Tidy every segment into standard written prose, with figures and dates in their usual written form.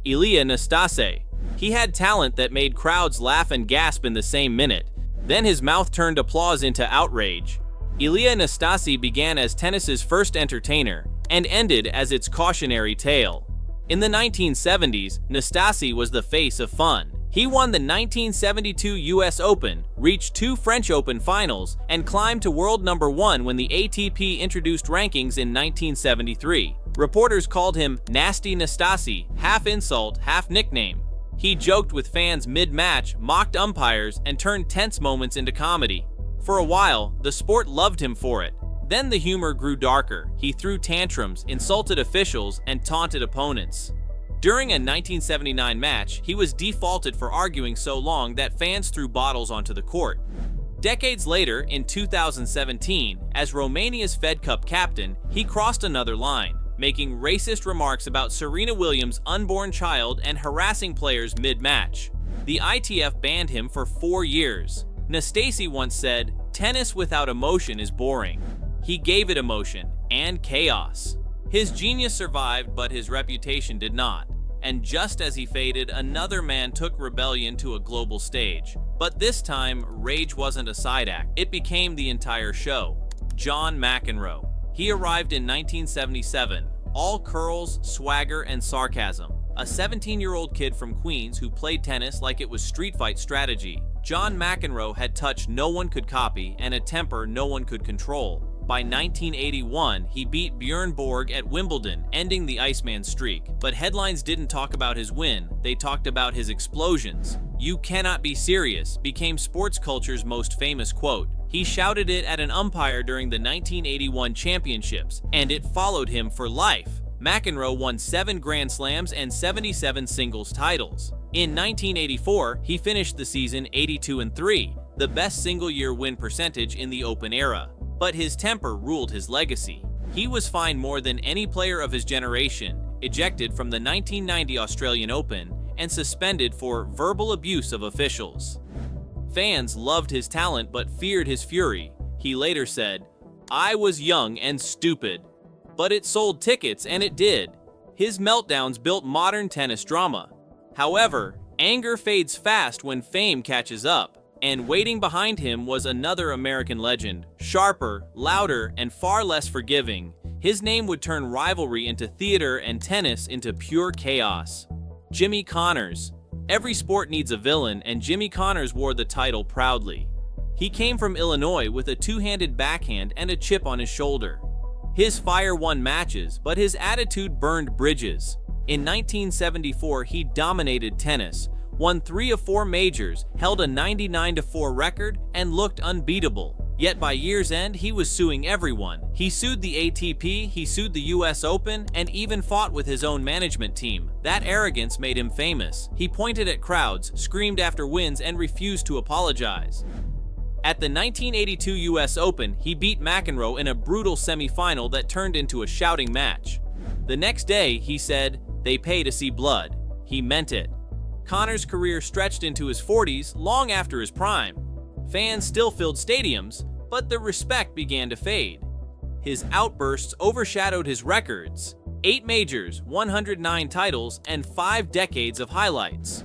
Ilia Nastase. He had talent that made crowds laugh and gasp in the same minute. Then his mouth turned applause into outrage. Ilia Nastase began as tennis's first entertainer and ended as its cautionary tale. In the 1970s, Nastase was the face of fun. He won the 1972 US Open, reached 2 French Open finals, and climbed to world number 1 when the ATP introduced rankings in 1973. Reporters called him Nasty Nastase, half insult, half nickname. He joked with fans mid-match, mocked umpires, and turned tense moments into comedy. For a while, the sport loved him for it. Then the humor grew darker. He threw tantrums, insulted officials, and taunted opponents. During a 1979 match, he was defaulted for arguing so long that fans threw bottles onto the court. Decades later, in 2017, as Romania's Fed Cup captain, he crossed another line, making racist remarks about Serena Williams' unborn child and harassing players mid-match. The ITF banned him for 4 years. Nastase once said, "Tennis without emotion is boring." He gave it emotion and chaos. His genius survived, but his reputation did not. And just as he faded, another man took rebellion to a global stage. But this time, rage wasn't a side act. It became the entire show. John McEnroe. He arrived in 1977, all curls, swagger, and sarcasm. A 17-year-old kid from Queens who played tennis like it was street fight strategy. John McEnroe had touch no one could copy and a temper no one could control. By 1981, he beat Bjorn Borg at Wimbledon, ending the Iceman streak. But headlines didn't talk about his win, they talked about his explosions. "You cannot be serious" became sports culture's most famous quote. He shouted it at an umpire during the 1981 championships, and it followed him for life. McEnroe won 7 Grand Slams and 77 singles titles. In 1984, he finished the season 82-3, the best single-year win percentage in the Open era. But his temper ruled his legacy. He was fined more than any player of his generation, ejected from the 1990 Australian Open, and suspended for verbal abuse of officials. Fans loved his talent but feared his fury. He later said, "I was young and stupid. But it sold tickets, and it did." His meltdowns built modern tennis drama. However, anger fades fast when fame catches up. And waiting behind him was another American legend, sharper, louder, and far less forgiving. His name would turn rivalry into theater and tennis into pure chaos. Jimmy Connors. Every sport needs a villain, and Jimmy Connors wore the title proudly. He came from Illinois with a two-handed backhand and a chip on his shoulder. His fire won matches, but his attitude burned bridges. In 1974, he dominated tennis, won 3 of 4 majors, held a 99-4 record, and looked unbeatable. Yet by year's end, he was suing everyone. He sued the ATP, he sued the US Open, and even fought with his own management team. That arrogance made him famous. He pointed at crowds, screamed after wins, and refused to apologize. At the 1982 US Open, he beat McEnroe in a brutal semifinal that turned into a shouting match. The next day, he said, "They pay to see blood." He meant it. Connors' career stretched into his 40s, long after his prime. Fans still filled stadiums, but the respect began to fade. His outbursts overshadowed his records: 8 majors, 109 titles, and 5 decades of highlights.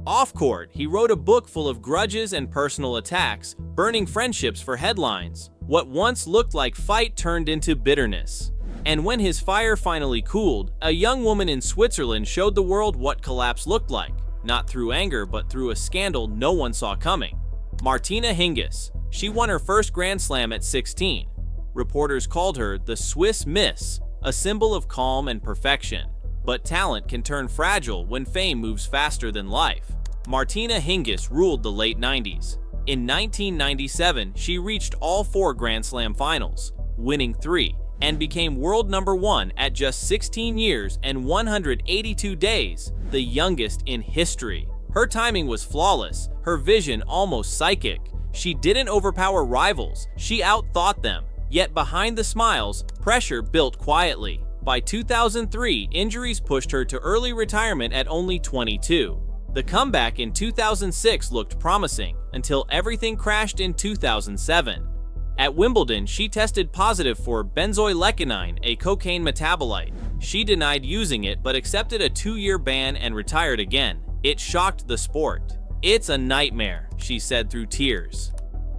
Off-court, he wrote a book full of grudges and personal attacks, burning friendships for headlines. What once looked like fight turned into bitterness. And when his fire finally cooled, a young woman in Switzerland showed the world what collapse looked like. Not through anger, but through a scandal no one saw coming. Martina Hingis. She won her first Grand Slam at 16. Reporters called her the Swiss Miss, a symbol of calm and perfection. But talent can turn fragile when fame moves faster than life. Martina Hingis ruled the late 90s. In 1997, she reached all 4 Grand Slam finals, winning 3, and became world number 1 at just 16 years and 182 days, the youngest in history. Her timing was flawless, her vision almost psychic. She didn't overpower rivals, she outthought them. Yet behind the smiles, pressure built quietly. By 2003, injuries pushed her to early retirement at only 22. The comeback in 2006 looked promising, until everything crashed in 2007. At Wimbledon, she tested positive for benzoylecgonine, a cocaine metabolite. She denied using it but accepted a 2-year ban and retired again. It shocked the sport. "It's a nightmare," she said through tears.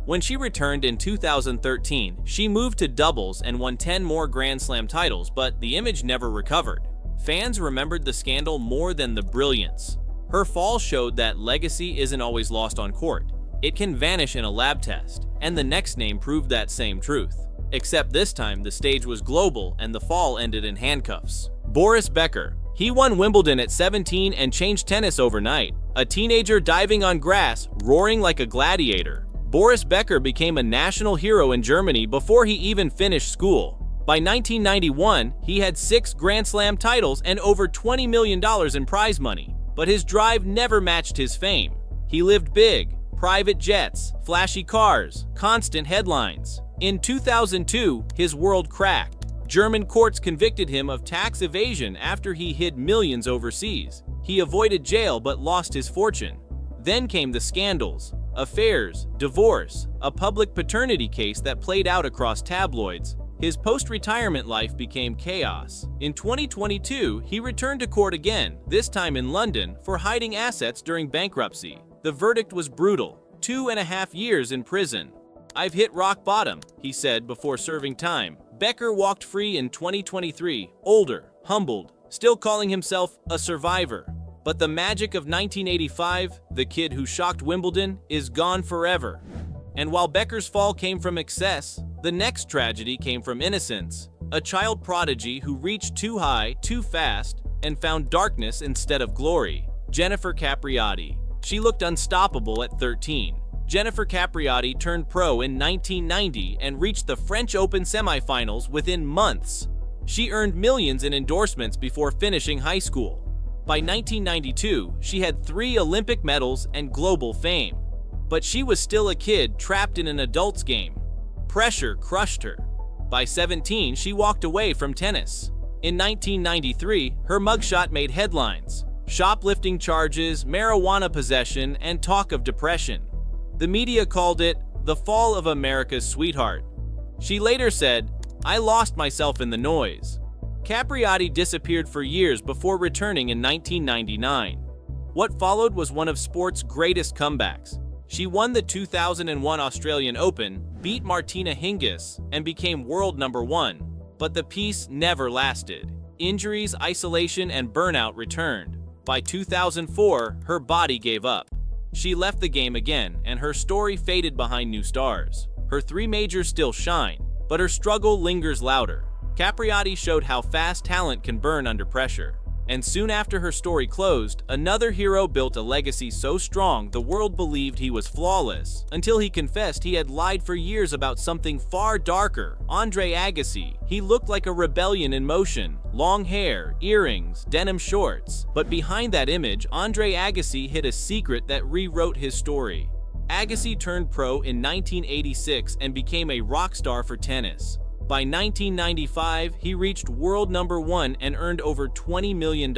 When she returned in 2013, she moved to doubles and won 10 more Grand Slam titles, but the image never recovered. Fans remembered the scandal more than the brilliance. Her fall showed that legacy isn't always lost on court. It can vanish in a lab test, and the next name proved that same truth. Except this time, the stage was global and the fall ended in handcuffs. Boris Becker. He won Wimbledon at 17 and changed tennis overnight. A teenager diving on grass, roaring like a gladiator. Boris Becker became a national hero in Germany before he even finished school. By 1991, he had 6 Grand Slam titles and over $20 million in prize money. But his drive never matched his fame. He lived big. Private jets, flashy cars, constant headlines. In 2002, his world cracked. German courts convicted him of tax evasion after he hid millions overseas. He avoided jail but lost his fortune. Then came the scandals, affairs, divorce, a public paternity case that played out across tabloids. His post-retirement life became chaos. In 2022, he returned to court again, this time in London, for hiding assets during bankruptcy. The verdict was brutal, 2.5 years in prison. "I've hit rock bottom," he said before serving time. Becker walked free in 2023, older, humbled, still calling himself a survivor. But the magic of 1985, the kid who shocked Wimbledon, is gone forever. And while Becker's fall came from excess, the next tragedy came from innocence. A child prodigy who reached too high, too fast, and found darkness instead of glory. Jennifer Capriati. She looked unstoppable at 13. Jennifer Capriati turned pro in 1990 and reached the French Open semifinals within months. She earned millions in endorsements before finishing high school. By 1992, she had 3 Olympic medals and global fame. But she was still a kid trapped in an adult's game. Pressure crushed her. By 17, she walked away from tennis. In 1993, her mugshot made headlines. Shoplifting charges, marijuana possession, and talk of depression. The media called it the fall of America's sweetheart. She later said, "I lost myself in the noise." Capriati disappeared for years before returning in 1999. What followed was one of sport's greatest comebacks. She won the 2001 Australian Open, beat Martina Hingis, and became world number 1. But the peace never lasted. Injuries, isolation, and burnout returned. By 2004, her body gave up. She left the game again, and her story faded behind new stars. Her 3 majors still shine, but her struggle lingers louder. Capriati showed how fast talent can burn under pressure. And soon after her story closed, another hero built a legacy so strong the world believed he was flawless, until he confessed he had lied for years about something far darker. Andre Agassi. He looked like a rebellion in motion. Long hair, earrings, denim shorts. But behind that image, Andre Agassi hid a secret that rewrote his story. Agassi turned pro in 1986 and became a rock star for tennis. By 1995, he reached world number 1 and earned over $20 million.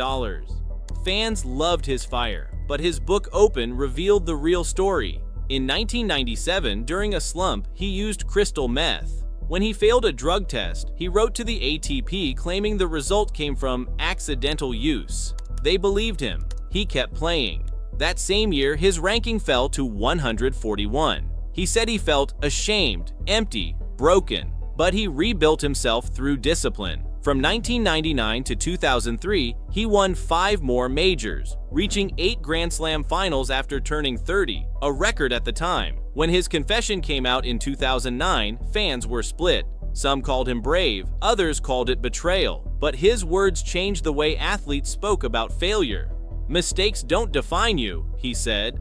Fans loved his fire, but his book Open revealed the real story. In 1997, during a slump, he used crystal meth. When he failed a drug test, he wrote to the ATP claiming the result came from accidental use. They believed him. He kept playing. That same year, his ranking fell to 141. He said he felt ashamed, empty, broken. But he rebuilt himself through discipline. From 1999 to 2003, he won 5 more majors, reaching 8 Grand Slam finals after turning 30, a record at the time. When his confession came out in 2009, fans were split. Some called him brave, others called it betrayal. But his words changed the way athletes spoke about failure. "Mistakes don't define you," he said.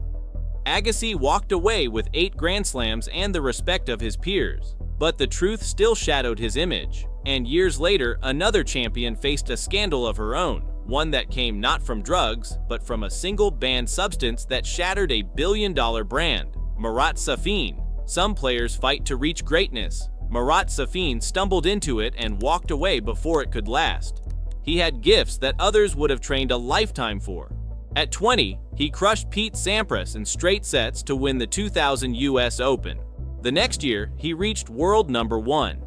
Agassi walked away with 8 Grand Slams and the respect of his peers. But the truth still shadowed his image. And years later, another champion faced a scandal of her own, one that came not from drugs, but from a single banned substance that shattered a billion-dollar brand. Marat Safin. Some players fight to reach greatness. Marat Safin stumbled into it and walked away before it could last. He had gifts that others would have trained a lifetime for. At 20, he crushed Pete Sampras in straight sets to win the 2000 US Open. The next year, he reached world number 1.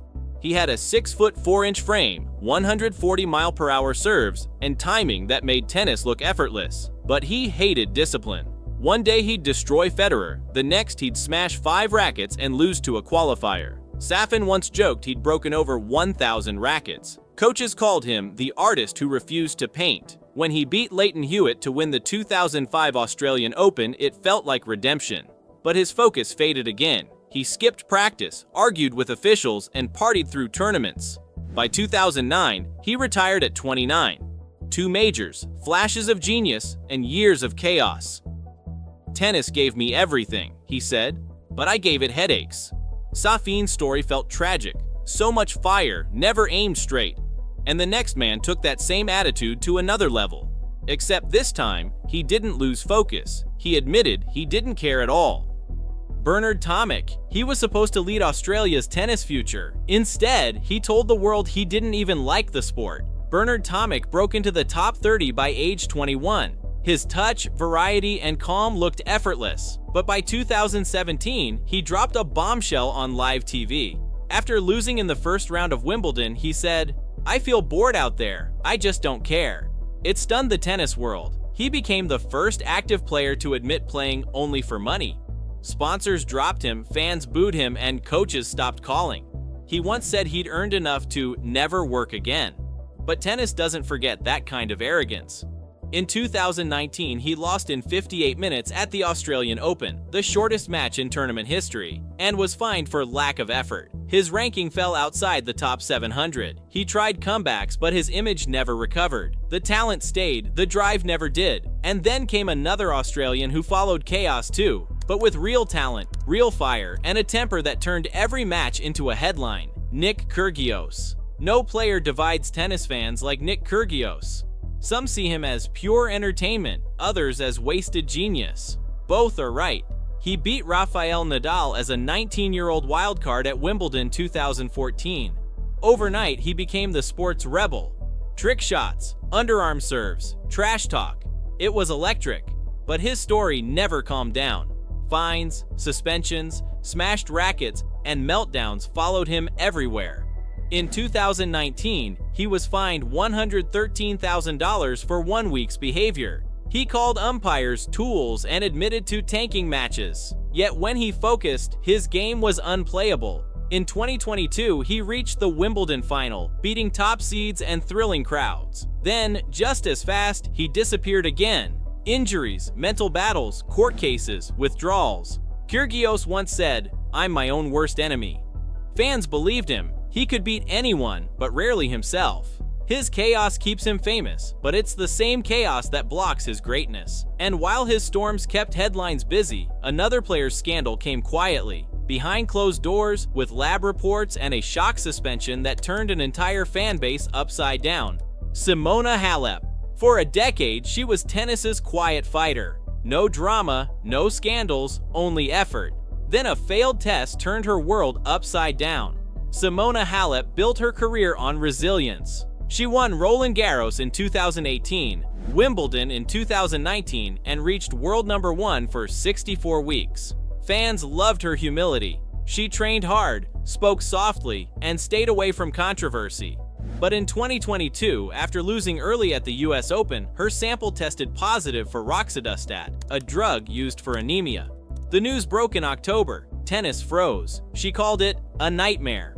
He had a 6-foot 4-inch frame, 140-mile-per-hour serves, and timing that made tennis look effortless. But he hated discipline. One day he'd destroy Federer, the next he'd smash 5 rackets and lose to a qualifier. Safin once joked he'd broken over 1,000 rackets. Coaches called him the artist who refused to paint. When he beat Leighton Hewitt to win the 2005 Australian Open, it felt like redemption. But his focus faded again. He skipped practice, argued with officials, and partied through tournaments. By 2009, he retired at 29. 2 majors, flashes of genius, and years of chaos. "Tennis gave me everything," he said, "but I gave it headaches." Safin's story felt tragic. So much fire, never aimed straight. And the next man took that same attitude to another level. Except this time, he didn't lose focus. He admitted he didn't care at all. Bernard Tomic. He was supposed to lead Australia's tennis future. Instead, he told the world he didn't even like the sport. Bernard Tomic broke into the top 30 by age 21. His touch, variety, and calm looked effortless. But by 2017, he dropped a bombshell on live TV. After losing in the first round of Wimbledon, he said, "I feel bored out there. I just don't care." It stunned the tennis world. He became the first active player to admit playing only for money. Sponsors dropped him, fans booed him, and coaches stopped calling. He once said he'd earned enough to never work again. But tennis doesn't forget that kind of arrogance. In 2019, he lost in 58 minutes at the Australian Open, the shortest match in tournament history, and was fined for lack of effort. His ranking fell outside the top 700. He tried comebacks, but his image never recovered. The talent stayed, the drive never did. And then came another Australian who followed chaos too, but with real talent, real fire, and a temper that turned every match into a headline: Nick Kyrgios. No player divides tennis fans like Nick Kyrgios. Some see him as pure entertainment, others as wasted genius. Both are right. He beat Rafael Nadal as a 19-year-old wildcard at Wimbledon 2014. Overnight, he became the sport's rebel. Trick shots, underarm serves, trash talk. It was electric. But his story never calmed down. Fines, suspensions, smashed rackets, and meltdowns followed him everywhere. In 2019, he was fined $113,000 for 1 week's behavior. He called umpires tools and admitted to tanking matches. Yet when he focused, his game was unplayable. In 2022, he reached the Wimbledon final, beating top seeds and thrilling crowds. Then, just as fast, he disappeared again. Injuries, mental battles, court cases, withdrawals. Kyrgios once said, "I'm my own worst enemy." Fans believed him. He could beat anyone, but rarely himself. His chaos keeps him famous, but it's the same chaos that blocks his greatness. And while his storms kept headlines busy, another player's scandal came quietly, behind closed doors, with lab reports and a shock suspension that turned an entire fan base upside down. Simona Halep. For a decade, she was tennis's quiet fighter. No drama, no scandals, only effort. Then a failed test turned her world upside down. Simona Halep built her career on resilience. She won Roland Garros in 2018, Wimbledon in 2019, and reached world number 1 for 64 weeks. Fans loved her humility. She trained hard, spoke softly, and stayed away from controversy. But in 2022, after losing early at the US Open, her sample tested positive for roxadustat, a drug used for anemia. The news broke in October. Tennis froze. She called it a nightmare.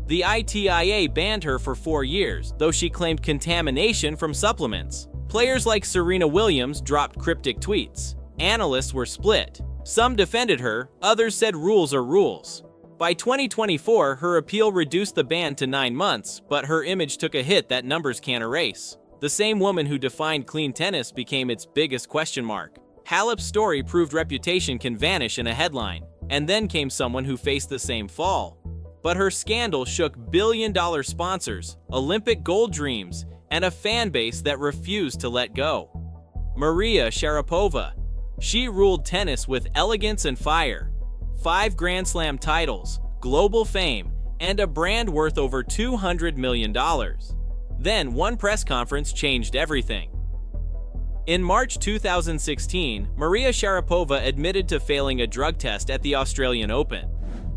The ITIA banned her for 4 years, though she claimed contamination from supplements. Players like Serena Williams dropped cryptic tweets. Analysts were split. Some defended her, others said rules are rules. By 2024, her appeal reduced the ban to 9 months, but her image took a hit that numbers can't erase. The same woman who defined clean tennis became its biggest question mark. Halep's story proved reputation can vanish in a headline, and then came someone who faced the same fall. But her scandal shook billion-dollar sponsors, Olympic gold dreams, and a fan base that refused to let go. Maria Sharapova. She ruled tennis with elegance and fire. 5 Grand Slam titles, global fame, and a brand worth over $200 million. Then one press conference changed everything. In March 2016, Maria Sharapova admitted to failing a drug test at the Australian Open.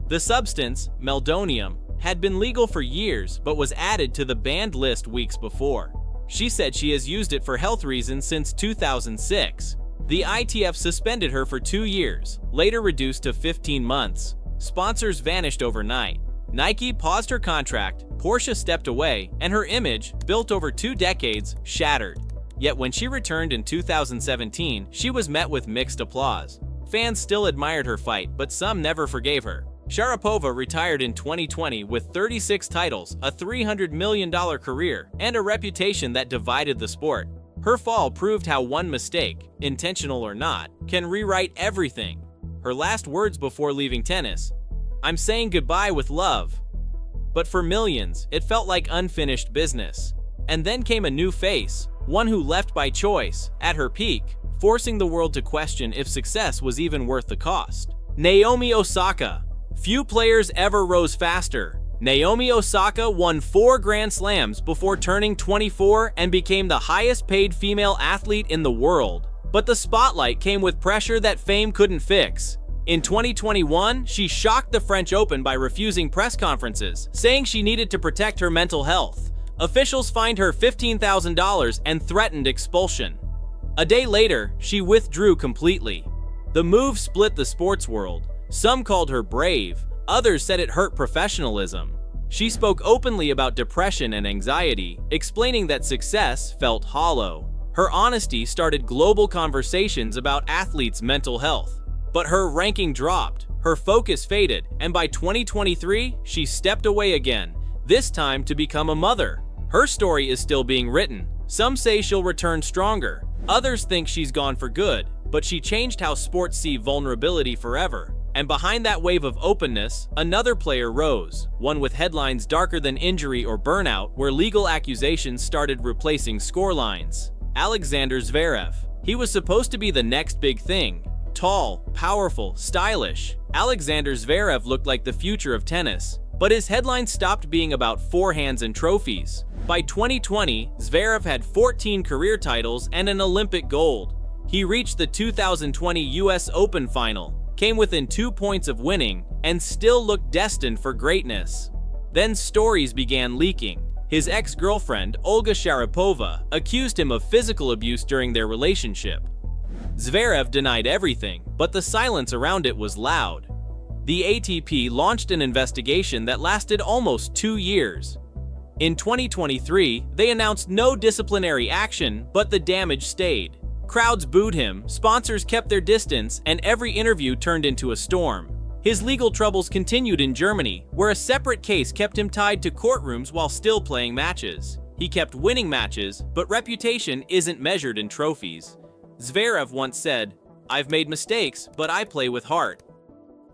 The substance, meldonium, had been legal for years but was added to the banned list weeks before. She said she has used it for health reasons since 2006. The ITF suspended her for 2 years, later reduced to 15 months. Sponsors vanished overnight. Nike paused her contract, Porsche stepped away, and her image, built over 2 decades, shattered. Yet when she returned in 2017, she was met with mixed applause. Fans still admired her fight, but some never forgave her. Sharapova retired in 2020 with 36 titles, a $300 million career, and a reputation that divided the sport. Her fall proved how one mistake, intentional or not, can rewrite everything. Her last words before leaving tennis: "I'm saying goodbye with love." But for millions, it felt like unfinished business. And then came a new face, one who left by choice, at her peak, forcing the world to question if success was even worth the cost. Naomi Osaka. Few players ever rose faster. Naomi Osaka won 4 Grand Slams before turning 24 and became the highest-paid female athlete in the world. But the spotlight came with pressure that fame couldn't fix. In 2021, she shocked the French Open by refusing press conferences, saying she needed to protect her mental health. Officials fined her $15,000 and threatened expulsion. A day later, she withdrew completely. The move split the sports world. Some called her brave, others said it hurt professionalism. She spoke openly about depression and anxiety, explaining that success felt hollow. Her honesty started global conversations about athletes' mental health. But her ranking dropped, her focus faded, and by 2023, she stepped away again, this time to become a mother. Her story is still being written. Some say she'll return stronger. Others think she's gone for good, but she changed how sports see vulnerability forever. And behind that wave of openness, another player rose, one with headlines darker than injury or burnout, where legal accusations started replacing scorelines. Alexander Zverev. He was supposed to be the next big thing. Tall, powerful, stylish. Alexander Zverev looked like the future of tennis. But his headlines stopped being about forehands and trophies. By 2020, Zverev had 14 career titles and an Olympic gold. He reached the 2020 US Open final, came within 2 points of winning, and still looked destined for greatness. Then stories began leaking. His ex-girlfriend, Olga Sharapova, accused him of physical abuse during their relationship. Zverev denied everything, but the silence around it was loud. The ATP launched an investigation that lasted almost 2 years. In 2023, they announced no disciplinary action, but the damage stayed. Crowds booed him, sponsors kept their distance, and every interview turned into a storm. His legal troubles continued in Germany, where a separate case kept him tied to courtrooms while still playing matches. He kept winning matches, but reputation isn't measured in trophies. Zverev once said, "I've made mistakes, but I play with heart."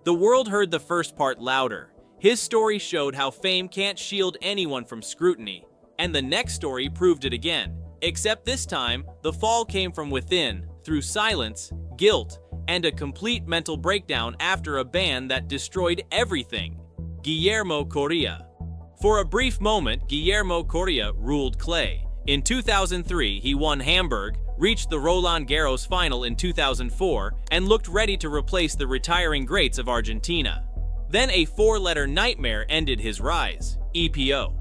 The world heard the first part louder. His story showed how fame can't shield anyone from scrutiny. And the next story proved it again. Except this time, the fall came from within, through silence, guilt, and a complete mental breakdown after a ban that destroyed everything. Guillermo Coria. For a brief moment, Guillermo Coria ruled clay. In 2003, he won Hamburg, reached the Roland Garros final in 2004, and looked ready to replace the retiring greats of Argentina. Then a 4-letter nightmare ended his rise: EPO.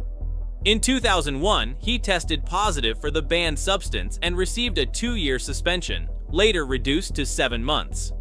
In 2001, he tested positive for the banned substance and received a 2-year suspension, later reduced to 7 months.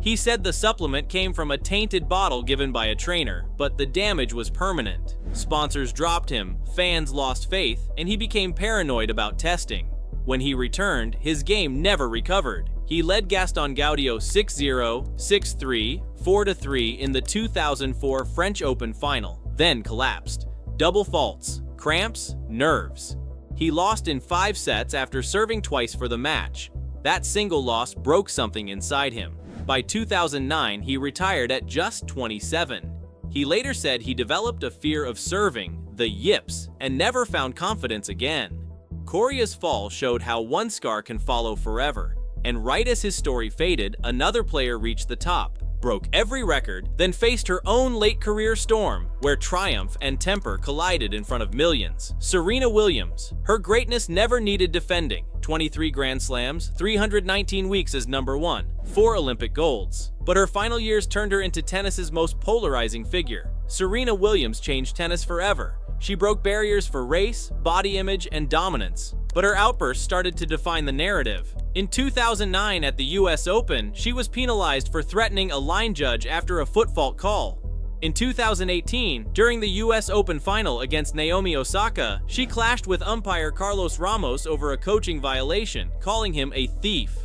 He said the supplement came from a tainted bottle given by a trainer, but the damage was permanent. Sponsors dropped him, fans lost faith, and he became paranoid about testing. When he returned, his game never recovered. He led Gaston Gaudio 6-0, 6-3, 4-3 in the 2004 French Open final, then collapsed. Double faults, cramps, nerves. He lost in 5 sets after serving twice for the match. That single loss broke something inside him. By 2009, he retired at just 27. He later said he developed a fear of serving, the yips, and never found confidence again. Coria's fall showed how one scar can follow forever. And right as his story faded, another player reached the top, broke every record, then faced her own late career storm, where triumph and temper collided in front of millions. Serena Williams. Her greatness never needed defending. 23 Grand Slams, 319 weeks as number 1, 4 Olympic golds. But her final years turned her into tennis's most polarizing figure. Serena Williams changed tennis forever. She broke barriers for race, body image, and dominance. But her outbursts started to define the narrative. In 2009 at the US Open, she was penalized for threatening a line judge after a foot fault call. In 2018, during the US Open final against Naomi Osaka, she clashed with umpire Carlos Ramos over a coaching violation, calling him a thief.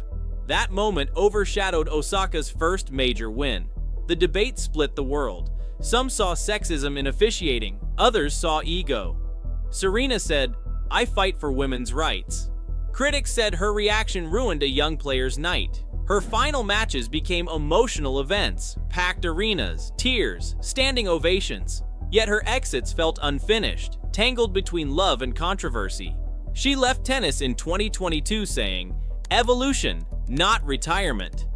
That moment overshadowed Osaka's first major win. The debate split the world. Some saw sexism in officiating, others saw ego. Serena said, "I fight for women's rights." Critics said her reaction ruined a young player's night. Her final matches became emotional events, packed arenas, tears, standing ovations. Yet her exits felt unfinished, tangled between love and controversy. She left tennis in 2022 saying, "Evolution, not retirement."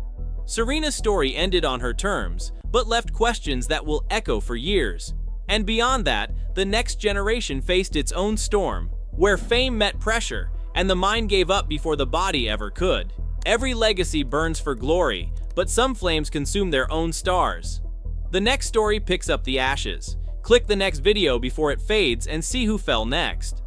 Serena's story ended on her terms, but left questions that will echo for years. And beyond that, the next generation faced its own storm, where fame met pressure, and the mind gave up before the body ever could. Every legacy burns for glory, but some flames consume their own stars. The next story picks up the ashes. Click the next video before it fades and see who fell next.